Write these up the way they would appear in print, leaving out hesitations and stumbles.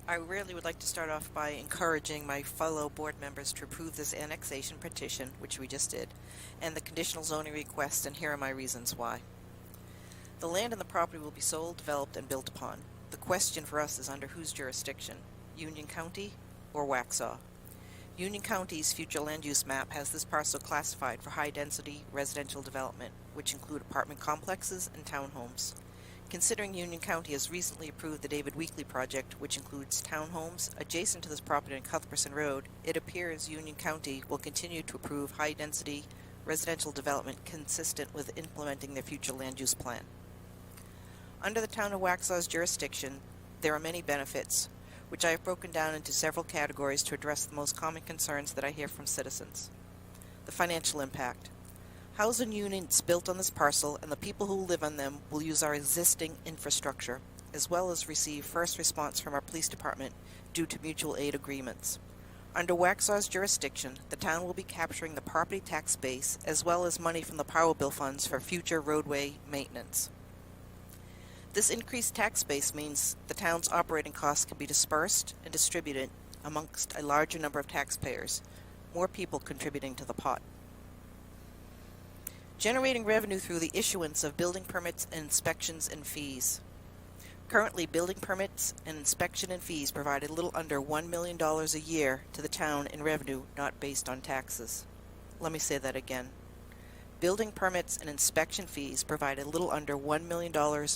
I really would like to start off by encouraging my fellow board members to approve this annexation petition, which we just did, and the conditional zoning request, and here are my reasons why. The land and the property will be sold, developed, and built upon. The question for us is under whose jurisdiction, Union County or Waxhaw? Union County's future land use map has this parcel classified for high-density residential development, which include apartment complexes and townhomes. Considering Union County has recently approved the David Weekley project, which includes townhomes adjacent to this property on Cuthbertson Road, it appears Union County will continue to approve high-density residential development consistent with implementing their future land use plan. Under the town of Waxhaw's jurisdiction, there are many benefits, which I have broken down into several categories to address the most common concerns that I hear from citizens. The financial impact. Housing units built on this parcel and the people who live on them will use our existing infrastructure, as well as receive first response from our police department due to mutual aid agreements. Under Waxhaw's jurisdiction, the town will be capturing the property tax base as well as money from the power bill funds for future roadway maintenance. This increased tax base means the town's operating costs can be dispersed and distributed amongst a larger number of taxpayers, more people contributing to the pot. Generating revenue through the issuance of building permits and inspections and fees. Currently, building permits and inspection and fees provide a little under $1 million a year to the town in revenue not based on taxes. Let me say that again. Building permits and inspection fees provide a little under $1 million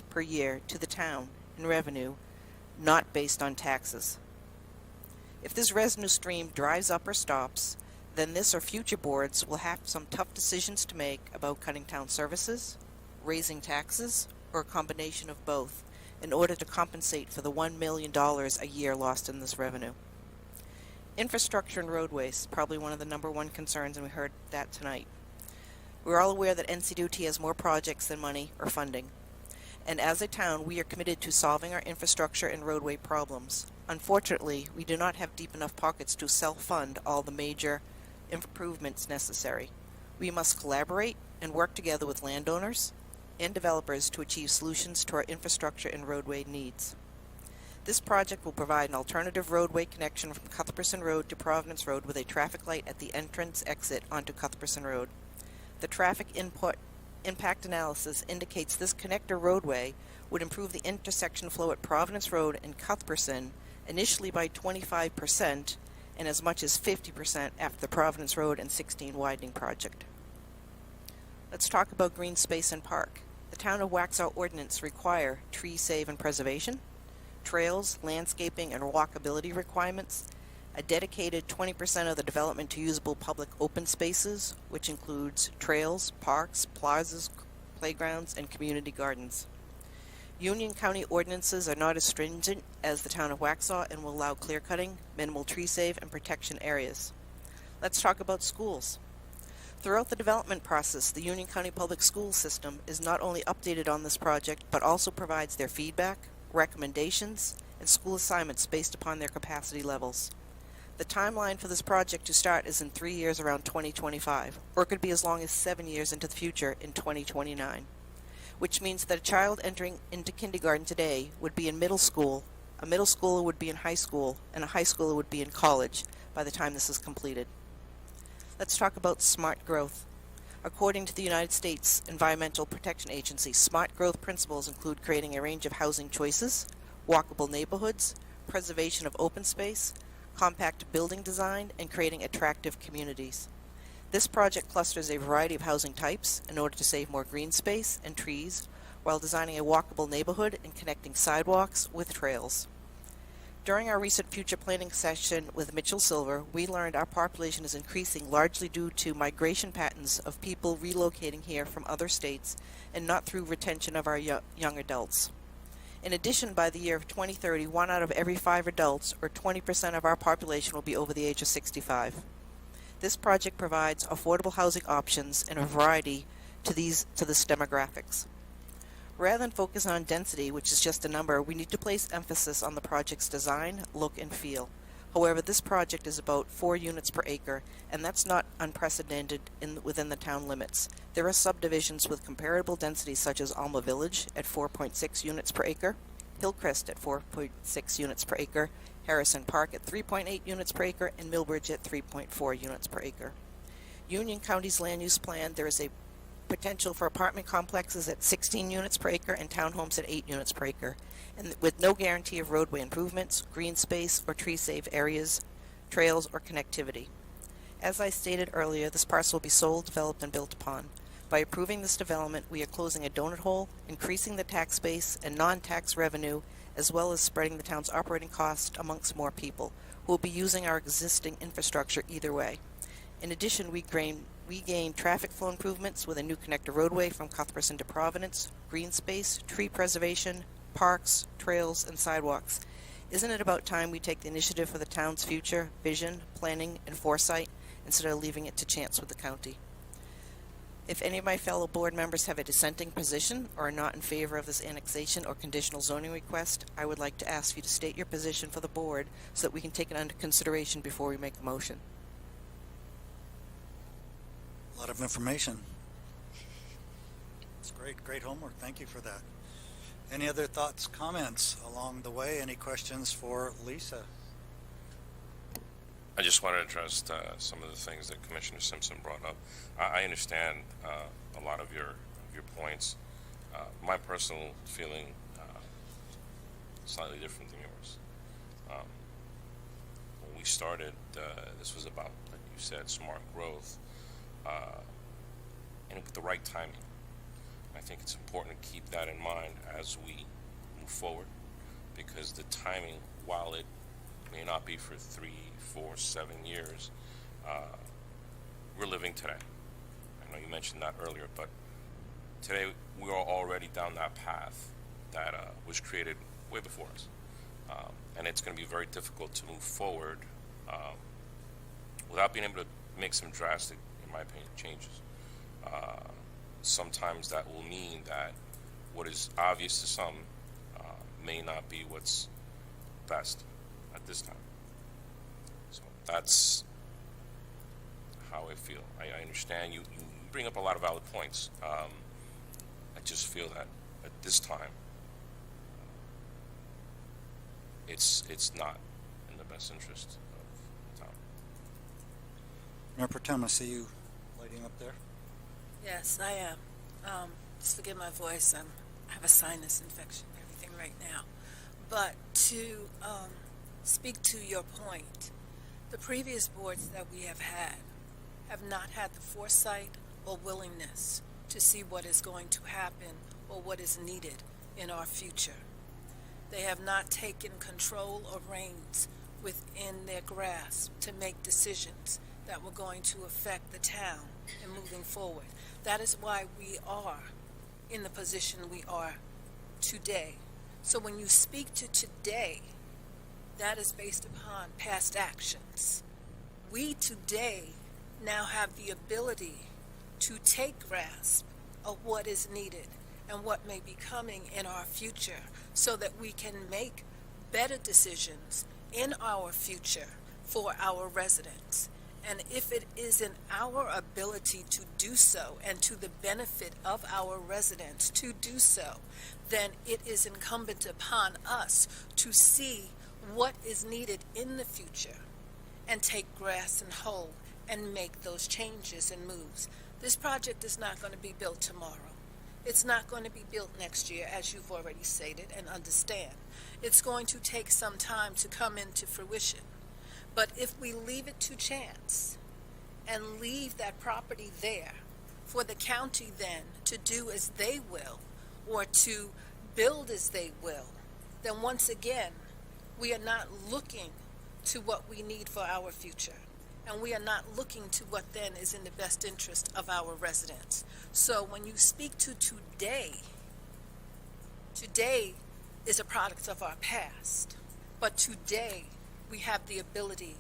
per year to the town in revenue not based on taxes. If this revenue stream dries up or stops, then this or future boards will have some tough decisions to make about cutting town services, raising taxes, or a combination of both in order to compensate for the $1 million a year lost in this revenue. Infrastructure and roadways, probably one of the number one concerns, and we heard that tonight. We're all aware that NCDOT has more projects than money or funding. And as a town, we are committed to solving our infrastructure and roadway problems. Unfortunately, we do not have deep enough pockets to self-fund all the major improvements necessary. We must collaborate and work together with landowners and developers to achieve solutions to our infrastructure and roadway needs. This project will provide an alternative roadway connection from Cuthbertson Road to Providence Road with a traffic light at the entrance exit onto Cuthbertson Road. The traffic impact analysis indicates this connector roadway would improve the intersection flow at Providence Road and Cuthbertson initially by 25% and as much as 50% after the Providence Road and 16 widening project. Let's talk about green space and park. The town of Waxhaw ordinance require tree save and preservation, trails, landscaping, and walkability requirements, a dedicated 20% of the development to usable public open spaces, which includes trails, parks, plazas, playgrounds, and community gardens. Union County ordinances are not as stringent as the town of Waxhaw and will allow clear cutting, minimal tree save, and protection areas. Let's talk about schools. Throughout the development process, the Union County Public School System is not only updated on this project, but also provides their feedback, recommendations, and school assignments based upon their capacity levels. The timeline for this project to start is in 3 years around 2025, or it could be as long as 7 years into the future in 2029. Which means that a child entering into kindergarten today would be in middle school, a middle schooler would be in high school, and a high schooler would be in college by the time this is completed. Let's talk about smart growth. According to the United States Environmental Protection Agency, smart growth principles include creating a range of housing choices, walkable neighborhoods, preservation of open space, compact building design, and creating attractive communities. This project clusters a variety of housing types in order to save more green space and trees while designing a walkable neighborhood and connecting sidewalks with trails. During our recent future planning session with Mitchell Silver, we learned our population is increasing largely due to migration patterns of people relocating here from other states and not through retention of our young adults. In addition, by the year of 2030, 1 out of every 5 adults, or 20% of our population, will be over the age of 65. This project provides affordable housing options and a variety to this demographics. Rather than focus on density, which is just a number, we need to place emphasis on the project's design, look, and feel. However, this project is about 4 units per acre, and that's not unprecedented within the town limits. There are subdivisions with comparable densities such as Alma Village at 4.6 units per acre, Hillcrest at 4.6 units per acre, Harrison Park at 3.8 units per acre, and Millbridge at 3.4 units per acre. Union County's land use plan, there is a potential for apartment complexes at 16 units per acre and townhomes at 8 units per acre, and with no guarantee of roadway improvements, green space, or tree-safe areas, trails, or connectivity. As I stated earlier, this parcel will be sold, developed, and built upon. By approving this development, we are closing a donut hole, increasing the tax base and non-tax revenue, as well as spreading the town's operating costs amongst more people, who will be using our existing infrastructure either way. In addition, we gain traffic flow improvements with a new connector roadway from Cuthbertson to Providence, green space, tree preservation, parks, trails, and sidewalks. Isn't it about time we take the initiative for the town's future, vision, planning, and foresight, instead of leaving it to chance with the county? If any of my fellow board members have a dissenting position or are not in favor of this annexation or conditional zoning request, I would like to ask you to state your position for the board so that we can take it under consideration before we make a motion. A lot of information. It's great homework. Thank you for that. Any other thoughts, comments along the way? Any questions for Lisa? I just want to address some of the things that Commissioner Simpson brought up. I understand a lot of your points. My personal feeling slightly different than yours. When we started, this was about, like you said, smart growth, and with the right timing. I think it's important to keep that in mind as we move forward, because the timing, while it may not be for 3, 4, 7 years, we're living today. I know you mentioned that earlier, but today we are already down that path that was created way before us. And it's going to be very difficult to move forward without being able to make some drastic, in my opinion, changes. Sometimes that will mean that what is obvious to some may not be what's best at this time. So that's how I feel. I understand you bring up a lot of valid points. I just feel that at this time, it's not in the best interest of the town. Mayor Protem, I see you lighting up there. Yes, I am. Just forgive my voice. I have a sinus infection and everything right now. But to speak to your point, the previous boards that we have not had the foresight or willingness to see what is going to happen or what is needed in our future. They have not taken control or reins within their grasp to make decisions that were going to affect the town in moving forward. That is why we are in the position we are today. So when you speak to today, that is based upon past actions. We today now have the ability to take grasp of what is needed and what may be coming in our future so that we can make better decisions in our future for our residents. And if it is in our ability to do so and to the benefit of our residents to do so, then it is incumbent upon us to see what is needed in the future and take grasp and hold and make those changes and moves. This project is not going to be built tomorrow. It's not going to be built next year, as you've already stated and understand. It's going to take some time to come into fruition. But if we leave it to chance and leave that property there for the county then to do as they will or to build as they will, then once again, we are not looking to what we need for our future. And we are not looking to what then is in the best interest of our residents. So when you speak to today, today is a product of our past. But today, we have the ability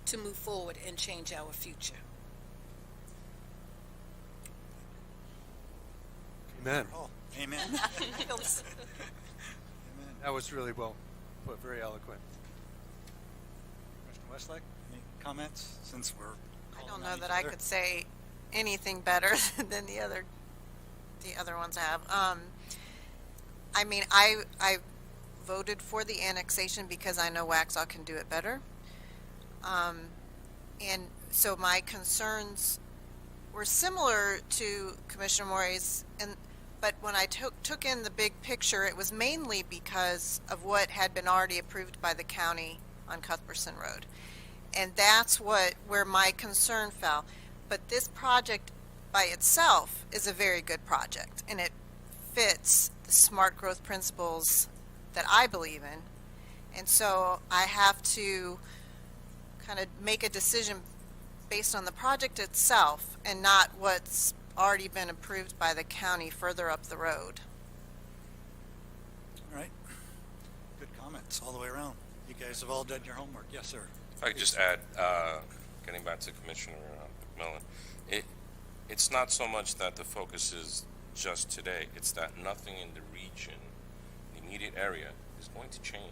to move forward and change our future. Amen. Oh, amen. Amen. That was really well put, very eloquent. Commissioner Westlake, any comments since we're I calling don't on know each that I other? could say anything better than the other ones have. I mean, I voted for the annexation because I know Waxhaw can do it better. And so my concerns were similar to Commissioner Maury's, but when I took in the big picture, it was mainly because of what had been already approved by the county on Cuthbertson Road. And that's where my concern fell. But this project by itself is a very good project, and it fits the smart growth principles that I believe in. And so I have to kind of make a decision based on the project itself and not what's already been approved by the county further up the road. All right. Good comments all the way around. You guys have all done your homework. Yes, sir. If I could just add, getting back to Commissioner McMillan, it's not so much that the focus is just today, it's that nothing in the region, the immediate area, is going to change.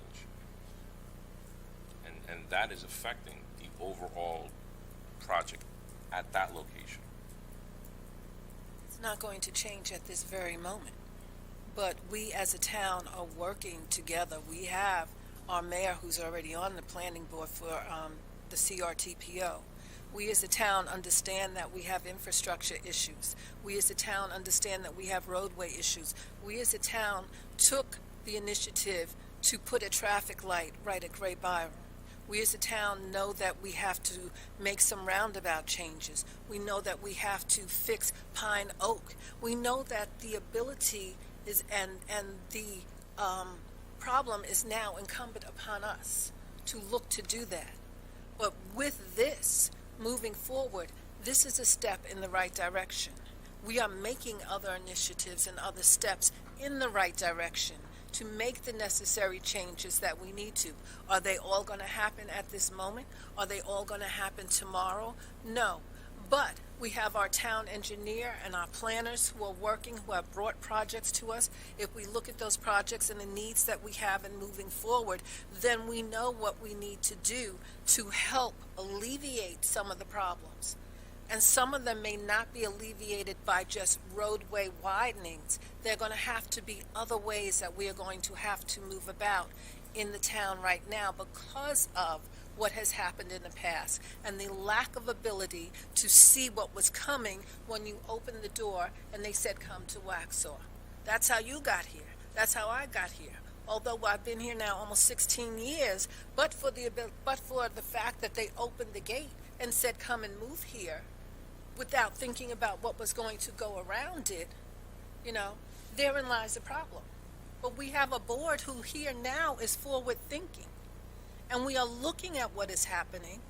And that is affecting the overall project at that location. It's not going to change at this very moment. But we as a town are working together. We have our mayor who's already on the planning board for the CRTPO. We as a town understand that we have infrastructure issues. We as a town understand that we have roadway issues. We as a town took the initiative to put a traffic light right at Great Byron. We as a town know that we have to make some roundabout changes. We know that we have to fix Pine Oak. We know that the ability is and the problem is now incumbent upon us to look to do that. But with this, moving forward, this is a step in the right direction. We are making other initiatives and other steps in the right direction to make the necessary changes that we need to. Are they all going to happen at this moment? Are they all going to happen tomorrow? No. But we have our town engineer and our planners who are working, who have brought projects to us. If we look at those projects and the needs that we have in moving forward, then we know what we need to do to help alleviate some of the problems. And some of them may not be alleviated by just roadway widenings. They're going to have to be other ways that we are going to have to move about in the town right now because of what has happened in the past and the lack of ability to see what was coming when you opened the door and they said, come to Waxhaw. That's how you got here. That's how I got here. Although I've been here now almost 16 years, but for the fact that they opened the gate and said, come and move here, without thinking about what was going to go around it, therein lies the problem. But we have a board who here now is forward thinking. And we are looking at what is happening,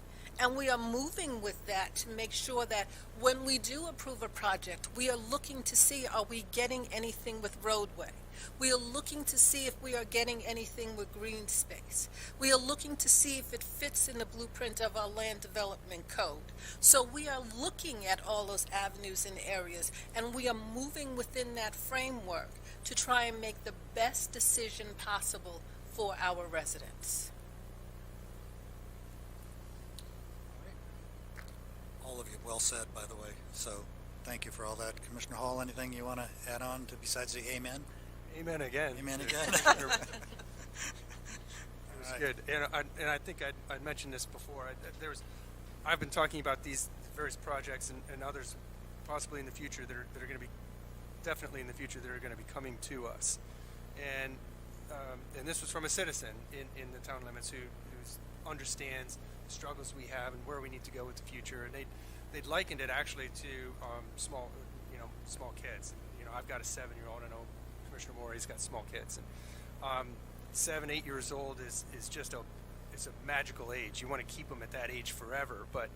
and we are moving with that to make sure that when we do approve a project, we are looking to see, are we getting anything with roadway? We are looking to see if we are getting anything with green space. We are looking to see if it fits in the blueprint of our land development code. So we are looking at all those avenues and areas, and we are moving within that framework to try and make the best decision possible for our residents. All of you, well said, by the way. So thank you for all that. Commissioner Hall, anything you want to add on to besides the amen? Amen again. Amen again. It was Right. good. And I think I'd mentioned this before. I've been talking about these various projects and others possibly in the future that are going to be definitely in the future that are going to be coming to us. And this was from a citizen in the town limits who understands the struggles we have and where we need to go with the future. And they'd likened it actually to small kids. I've got a 7-year-old. I know Commissioner Maury's got small kids, and 7, 8 years old is just it's a magical age. You want to keep them at that age forever, but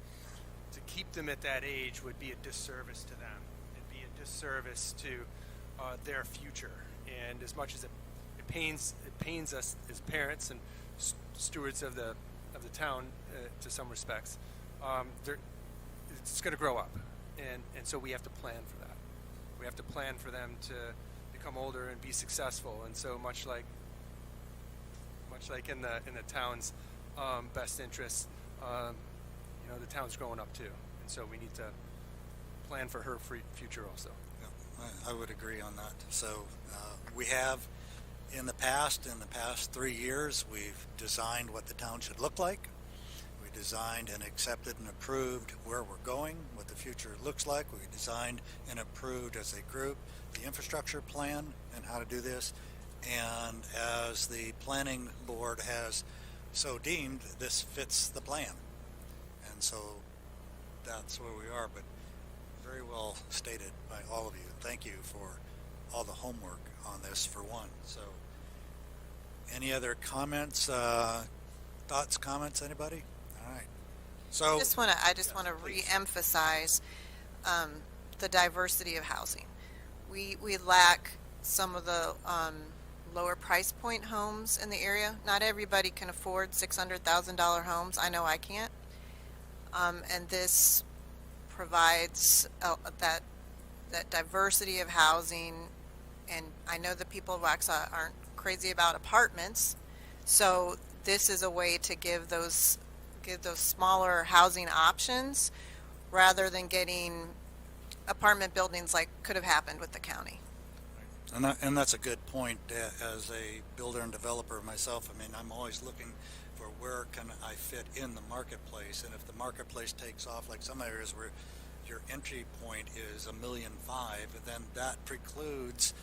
to keep them at that age would be a disservice to them. It'd be a disservice to their future. And as much as it pains us as parents and stewards of the town to some respects, it's going to grow up, and so we have to plan for that. We have to plan for them to become older and be successful. And so much like in the town's best interests, the town's growing up too, and so we need to plan for her future also. Yeah, I would agree on that. So we have in the past 3 years, we've designed what the town should look like. We designed and accepted and approved where we're going, what the future looks like. We designed and approved as a group the infrastructure plan and how to do this. And as the planning board has so deemed, this fits the plan. And so that's where we are, but very well stated by all of you. Thank you for all the homework on this for one. So any other comments, thoughts, comments, anybody? All right. So I just want to please. re-emphasize the diversity of housing. We lack some of the lower price point homes in the area. Not everybody can afford $600,000 homes. I know I can't. And this provides that diversity of housing. And I know the people of Waxhaw aren't crazy about apartments, so this is a way to give those smaller housing options rather than getting apartment buildings like could have happened with the county. And that's a good point. As a builder and developer myself, I mean, I'm always looking for where can I fit in the marketplace, and if the marketplace takes off, like some areas where your entry point is $1.5 million, then that precludes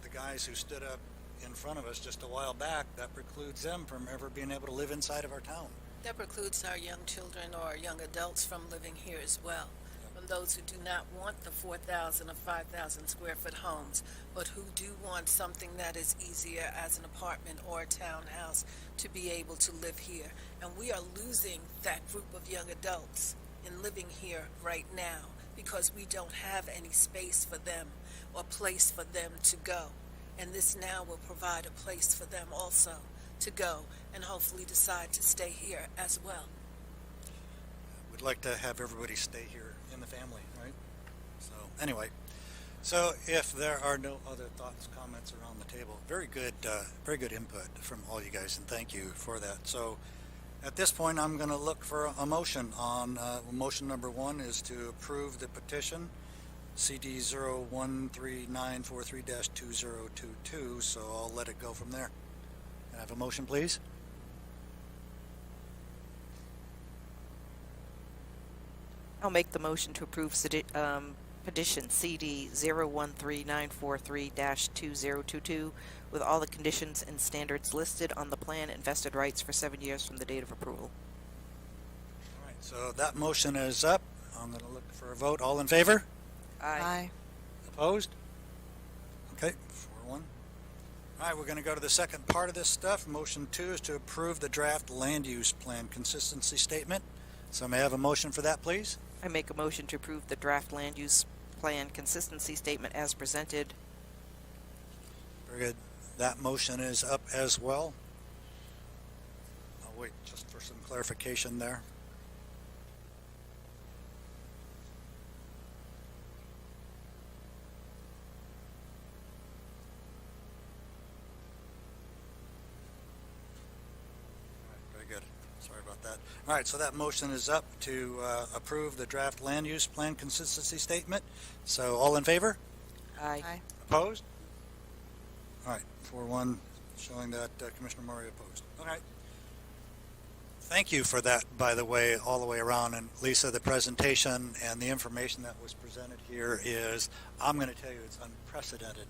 the guys who stood up in front of us just a while back. That precludes them from ever being able to live inside of our town. That precludes our young children or young adults from living here as well. From those who do not want the 4,000 or 5,000 square foot homes, but who do want something that is easier as an apartment or a townhouse to be able to live here. And we are losing that group of young adults in living here right now because we don't have any space for them or place for them to go. And this now will provide a place for them also to go and hopefully decide to stay here as well. We'd like to have everybody stay here in the family, right? So anyway, so if there are no other thoughts, comments around the table, very good input from all you guys, and thank you for that. So at this point, I'm going to look for a motion on, motion number 1 is to approve the petition CD 013943-2022, so I'll let it go from there. Can I have a motion, please? I'll make the motion to approve petition CD 013943-2022 with all the conditions and standards listed on the plan and vested rights for 7 years from the date of approval. All right, so that motion is up. I'm going to look for a vote. All in favor? Aye. Opposed? Okay, 4-1. All right, we're going to go to the second part of this stuff. Motion 2 is to approve the draft land use plan consistency statement. So may I have a motion for that, please? I make a motion to approve the draft land use plan consistency statement as presented. Very good. That motion is up as well. I'll wait just for some clarification there. Very good. Sorry about that. All right, so that motion is up to approve the draft land use plan consistency statement. So all in favor? Aye. Opposed? All right, 4-1, showing that Commissioner Murray opposed. All right. Thank you for that, by the way, all the way around. And Lisa, the presentation and the information that was presented here is, I'm going to tell you, it's unprecedented